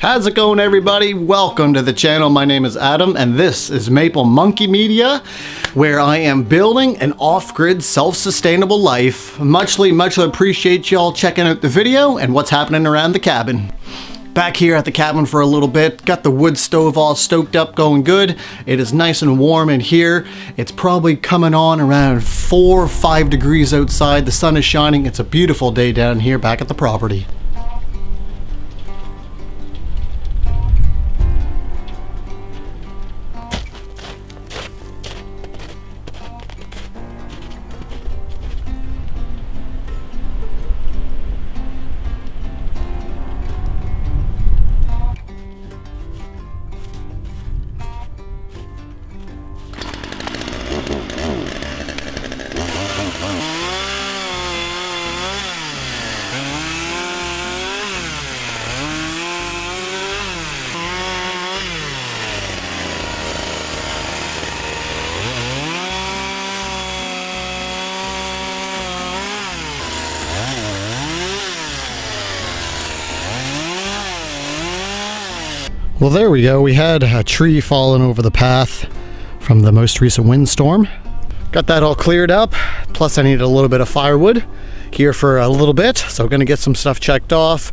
How's it going, everybody? Welcome to the channel. My name is Adam and this is Maple Monkey Media, where I am building an off-grid self-sustainable life. Muchly appreciate y'all checking out the video and what's happening around the cabin. Back here at the cabin for a little bit, got the wood stove all stoked up, going good. It is nice and warm in here. It's probably coming on around 4 or 5 degrees outside. The sun is shining. It's a beautiful day down here back at the property. Well, there we go. We had a tree falling over the path from the most recent windstorm. Got that all cleared up. Plus I needed a little bit of firewood here for a little bit. So gonna get some stuff checked off.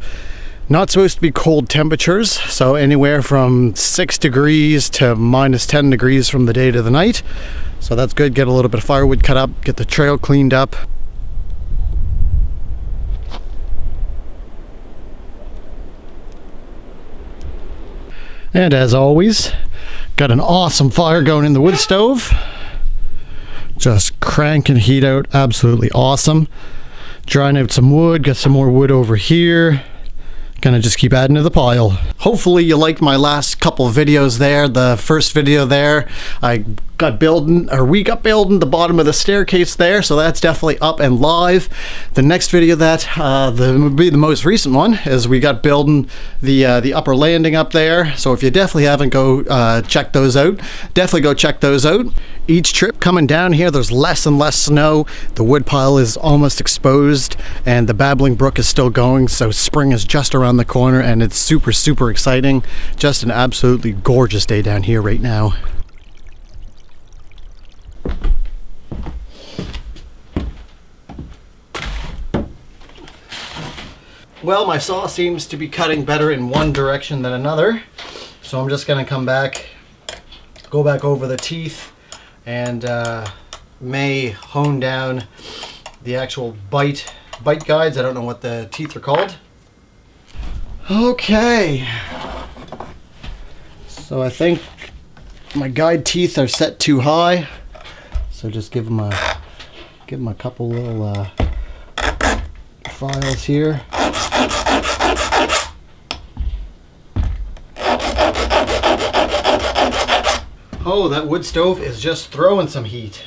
Not supposed to be cold temperatures. So anywhere from 6 degrees to minus 10 degrees from the day to the night. So that's good. Get a little bit of firewood cut up, get the trail cleaned up. And as always, got an awesome fire going in the wood stove. Just cranking heat out, absolutely awesome. Drying out some wood, got some more wood over here. Gonna just keep adding to the pile. Hopefully you liked my last couple videos there. The first video there, we got building the bottom of the staircase there, so that's definitely up and live. The next video that would be the most recent one is we got building the upper landing up there. So if you definitely haven't check those out, definitely go check those out. Each trip coming down here, there's less and less snow. The wood pile is almost exposed and the babbling brook is still going, so spring is just around the corner and it's super exciting. Just an absolutely gorgeous day down here right now. Well, my saw seems to be cutting better in one direction than another, so I'm just gonna go back over the teeth and may hone down the actual bite guides. I don't know what the teeth are called. Okay, so I think my guide teeth are set too high, so just give them a couple little files here. Oh, that wood stove is just throwing some heat.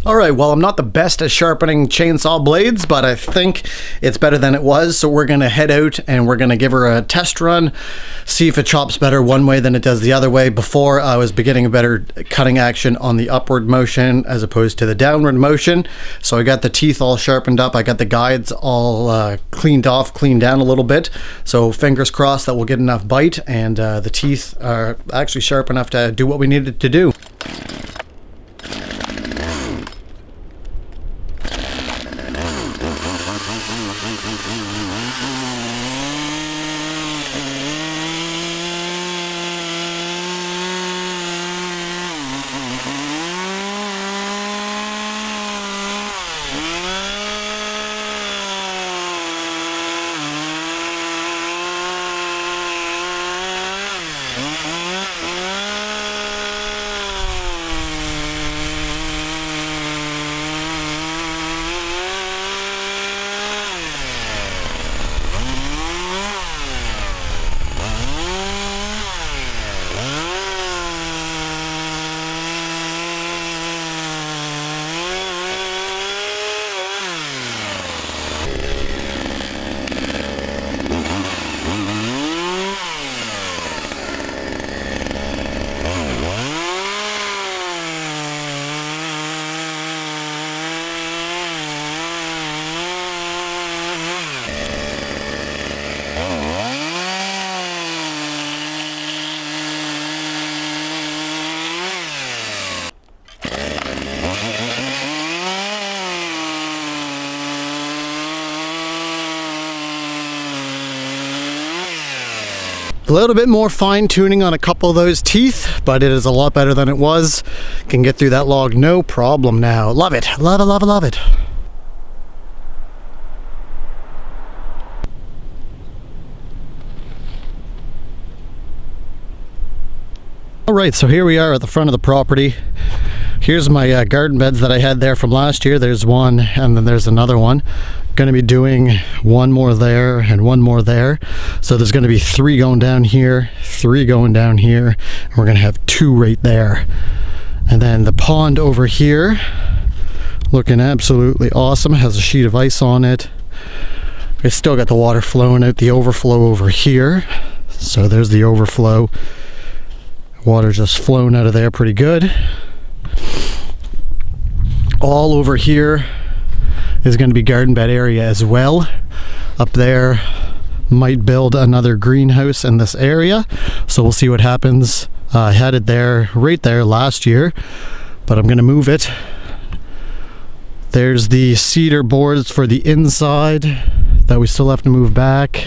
Alright, well, I'm not the best at sharpening chainsaw blades, but I think it's better than it was, so we're going to head out and we're going to give her a test run, see if it chops better one way than it does the other way. Before, I was beginning a better cutting action on the upward motion as opposed to the downward motion, so I got the teeth all sharpened up, I got the guides all cleaned down a little bit, so fingers crossed that we'll get enough bite and the teeth are actually sharp enough to do what we needed to do. A little bit more fine tuning on a couple of those teeth, but it is a lot better than it was. Can get through that log no problem now. Love it, love it, love it, love it. Alright, so here we are at the front of the property. Here's my garden beds that I had there from last year. There's one, and then there's another one. Going to be doing one more there and one more there. So there's going to be 3 going down here, 3 going down here, and we're going to have 2 right there. And then the pond over here, looking absolutely awesome. Has a sheet of ice on it. It's still got the water flowing out the overflow over here. So there's the overflow. Water just flowing out of there pretty good. All over here is going to be garden bed area as well. Up there, might build another greenhouse in this area, so we'll see what happens. I had it there, right there last year, but I'm going to move it. There's the cedar boards for the inside that we still have to move back.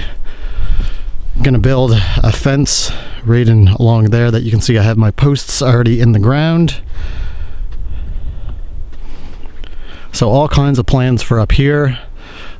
I'm going to build a fence right in along there that you can see I have my posts already in the ground. So all kinds of plans for up here.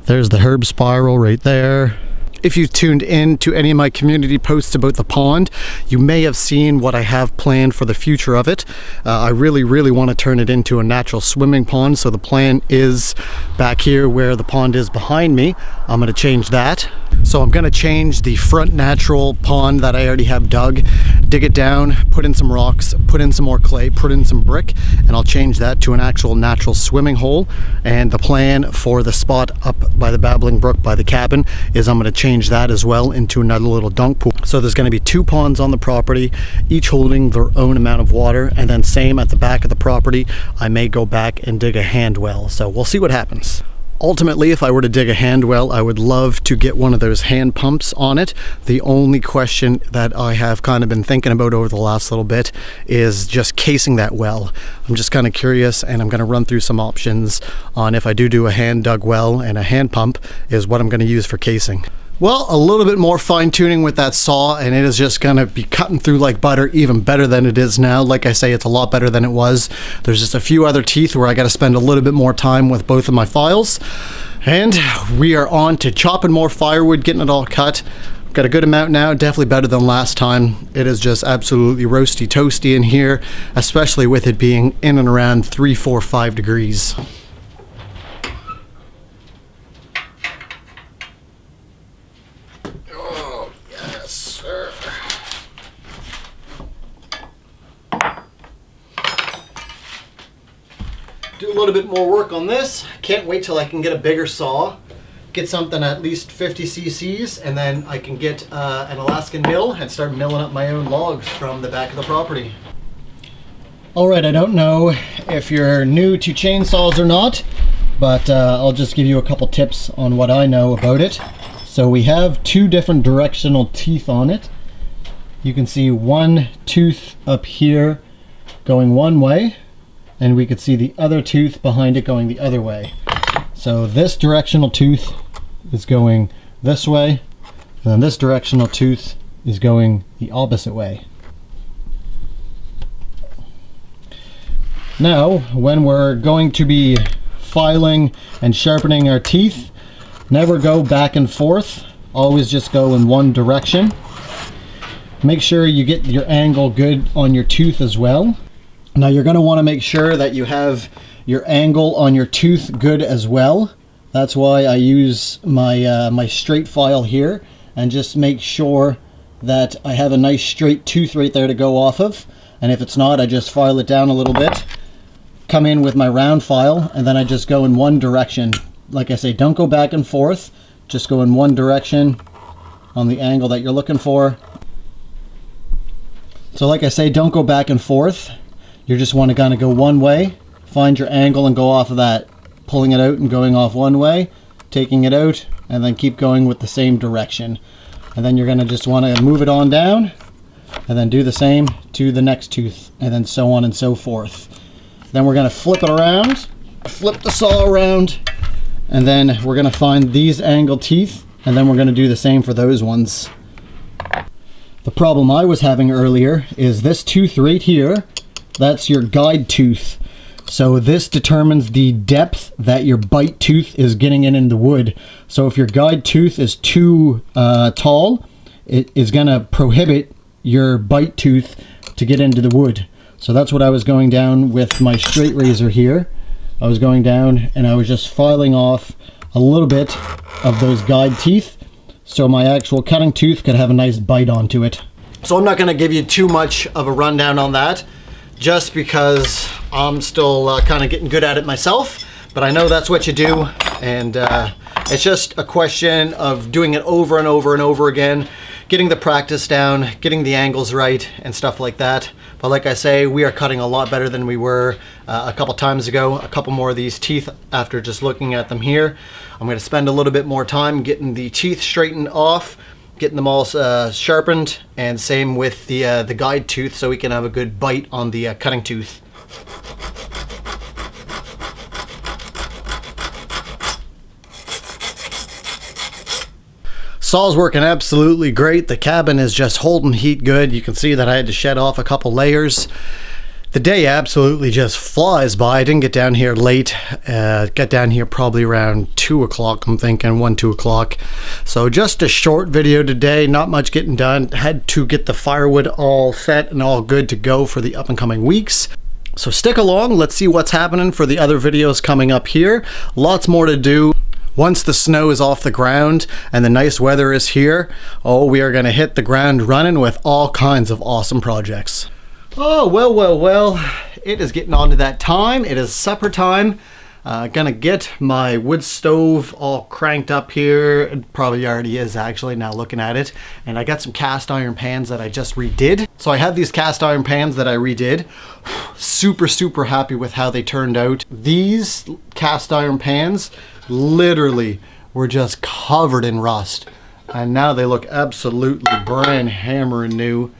There's the herb spiral right there. If you tuned in to any of my community posts about the pond, you may have seen what I have planned for the future of it. I really want to turn it into a natural swimming pond, so the plan is back here where the pond is behind me. I'm going to change that. So I'm going to change the front natural pond that I already have dug, dig it down, put in some rocks, put in some more clay, put in some brick, and I'll change that to an actual natural swimming hole. And the plan for the spot up by the Babbling Brook by the cabin is I'm going to change that as well into another little dunk pool. So there's going to be 2 ponds on the property, each holding their own amount of water, and then same at the back of the property. I may go back and dig a hand well, so we'll see what happens. Ultimately, if I were to dig a hand well, I would love to get one of those hand pumps on it. The only question that I have kind of been thinking about over the last little bit is just casing that well. I'm just kind of curious, and I'm going to run through some options on if I do a hand dug well, and a hand pump is what I'm going to use for casing. Well, a little bit more fine tuning with that saw, and it is just going to be cutting through like butter, even better than it is now. Like I say, it's a lot better than it was. There's just a few other teeth where I got to spend a little bit more time with both of my files. And we are on to chopping more firewood, getting it all cut. Got a good amount now, definitely better than last time. It is just absolutely roasty toasty in here, especially with it being in and around 3, 4, 5 degrees. Do a little bit more work on this. Can't wait till I can get a bigger saw, get something at least 50 cc's, and then I can get an Alaskan mill and start milling up my own logs from the back of the property. Alright, I don't know if you're new to chainsaws or not, but I'll just give you a couple tips on what I know about it. So we have 2 different directional teeth on it. You can see one tooth up here going one way, and we could see the other tooth behind it going the other way. So this directional tooth is going this way, and then this directional tooth is going the opposite way. Now, when we're going to be filing and sharpening our teeth, never go back and forth, always just go in one direction. Make sure you get your angle good on your tooth as well. Now you're going to want to make sure that you have your angle on your tooth good as well. That's why I use my my straight file here, and just make sure that I have a nice straight tooth right there to go off of. And if it's not, I just file it down a little bit, come in with my round file, and then I just go in one direction. Like I say, don't go back and forth, just go in one direction on the angle that you're looking for. So like I say, don't go back and forth. You just want to kind of go one way, find your angle and go off of that, pulling it out and going off one way, taking it out, and then keep going with the same direction. And then you're going to just want to move it on down, and then do the same to the next tooth, and then so on and so forth. Then we're going to flip it around, flip the saw around, and then we're going to find these angled teeth, and then we're going to do the same for those ones. The problem I was having earlier is this tooth right here, that's your guide tooth. So this determines the depth that your bite tooth is getting in the wood. So if your guide tooth is too tall, it is going to prohibit your bite tooth to get into the wood. So that's what I was going down with my straight razor here. I was going down and I was just filing off a little bit of those guide teeth so my actual cutting tooth could have a nice bite onto it. So I'm not going to give you too much of a rundown on that, just because I'm still kind of getting good at it myself, but I know that's what you do, and it's just a question of doing it over and over and over again, getting the practice down, getting the angles right, and stuff like that. But like I say, we are cutting a lot better than we were a couple times ago. A couple more of these teeth after just looking at them here. I'm going to spend a little bit more time getting the teeth straightened off, getting them all sharpened, and same with the guide tooth so we can have a good bite on the cutting tooth. Saw's working absolutely great. The cabin is just holding heat good. You can see that I had to shed off a couple layers. The day absolutely just flies by. I didn't get down here late. Got down here probably around 2 o'clock, I'm thinking, 1, 2 o'clock. So just a short video today, not much getting done. Had to get the firewood all set and all good to go for the up and coming weeks. So stick along, let's see what's happening for the other videos coming up here. Lots more to do. Once the snow is off the ground and the nice weather is here, oh, we are gonna hit the ground running with all kinds of awesome projects. Oh, well, it is getting on to that time. It is supper time. Gonna get my wood stove all cranked up here. It probably already is actually, now looking at it. And I got some cast iron pans that I just redid. So I have these cast iron pans that I redid. Super happy with how they turned out. These cast iron pans literally were just covered in rust. And now they look absolutely brand hammering new.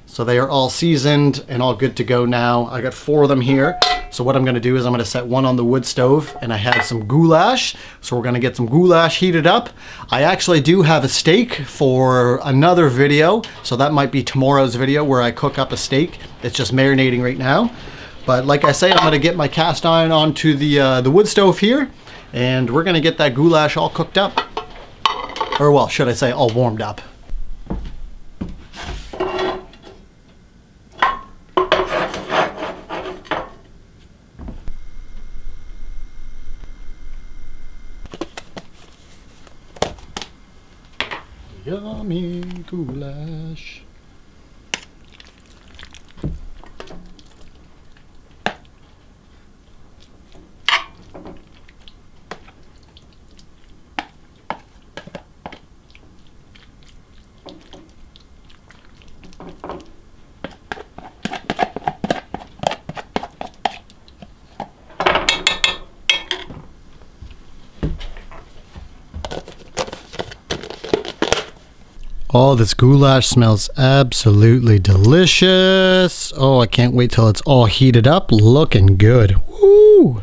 So they are all seasoned and all good to go now. I got 4 of them here. So what I'm gonna do is I'm gonna set one on the wood stove, and I have some goulash. So we're gonna get some goulash heated up. I actually do have a steak for another video. So that might be tomorrow's video where I cook up a steak. It's just marinating right now. But like I say, I'm gonna get my cast iron onto the wood stove here, and we're gonna get that goulash all cooked up. Or well, should I say all warmed up. Yummy goulash. Oh, this goulash smells absolutely delicious. Oh, I can't wait till it's all heated up. Looking good. Woo!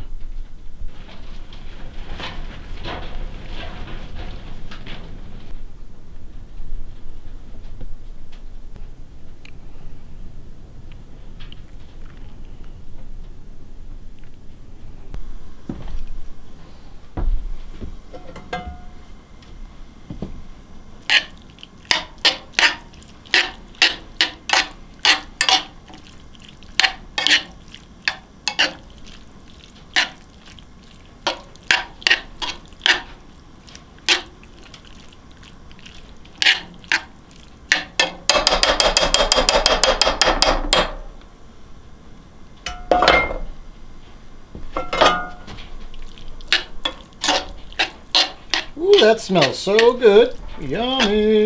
Ooh, that smells so good. Yummy.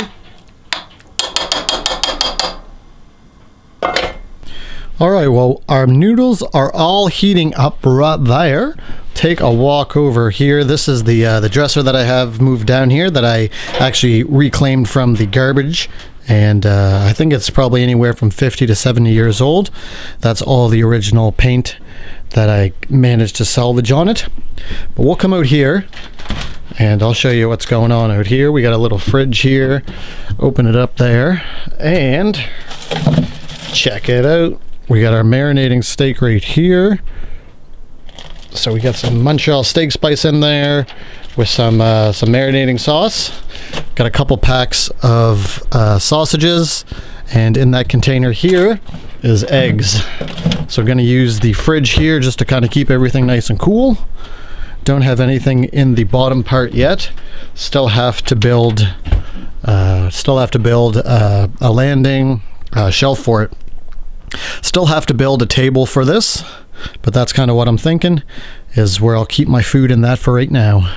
Alright, well, our noodles are all heating up right there. Take a walk over here. This is the dresser that I have moved down here that I actually reclaimed from the garbage. And I think it's probably anywhere from 50 to 70 years old. That's all the original paint that I managed to salvage on it. But we'll come out here. And I'll show you what's going on out here. We got a little fridge here. Open it up there and check it out. We got our marinating steak right here. So we got some Montreal steak spice in there with some marinating sauce. Got a couple packs of sausages, and in that container here is eggs. So I'm going to use the fridge here just to kind of keep everything nice and cool. Don't have anything in the bottom part yet. Still have to build a landing shelf for it. Still have to build a table for this, but that's kind of what I'm thinking, is where I'll keep my food in that for right now.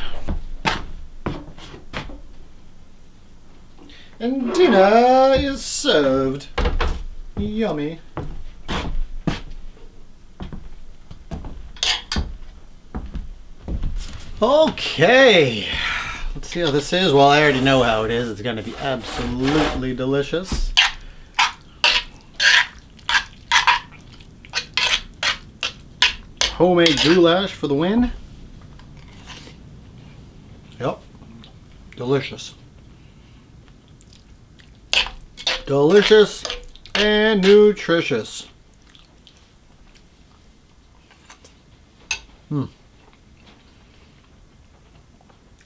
And dinner is served. Yummy. Okay, let's see how this is. Well, I already know how it is. It's going to be absolutely delicious. Homemade goulash for the win. Yep, delicious. Delicious and nutritious.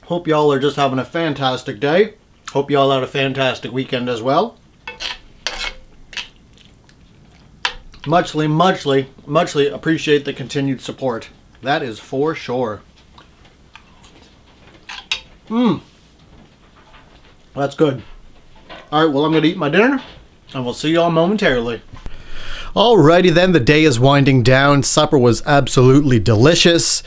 Hope y'all are just having a fantastic day. Hope y'all had a fantastic weekend as well. Muchly appreciate the continued support. That is for sure. That's good. Alright, well, I'm going to eat my dinner, and we'll see y'all momentarily. Alrighty then, the day is winding down. Supper was absolutely delicious.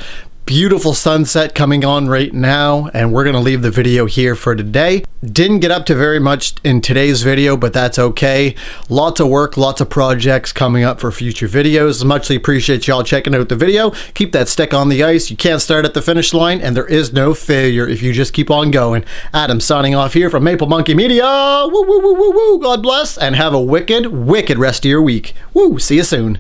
Beautiful sunset coming on right now, and we're gonna leave the video here for today. Didn't get up to very much in today's video, but that's okay. Lots of work, lots of projects coming up for future videos. Muchly appreciate y'all checking out the video. Keep that stick on the ice. You can't start at the finish line, and there is no failure if you just keep on going. Adam signing off here from Maple Monkey Media. Woo, woo, woo, woo, woo. God bless, and have a wicked rest of your week. Woo, see you soon.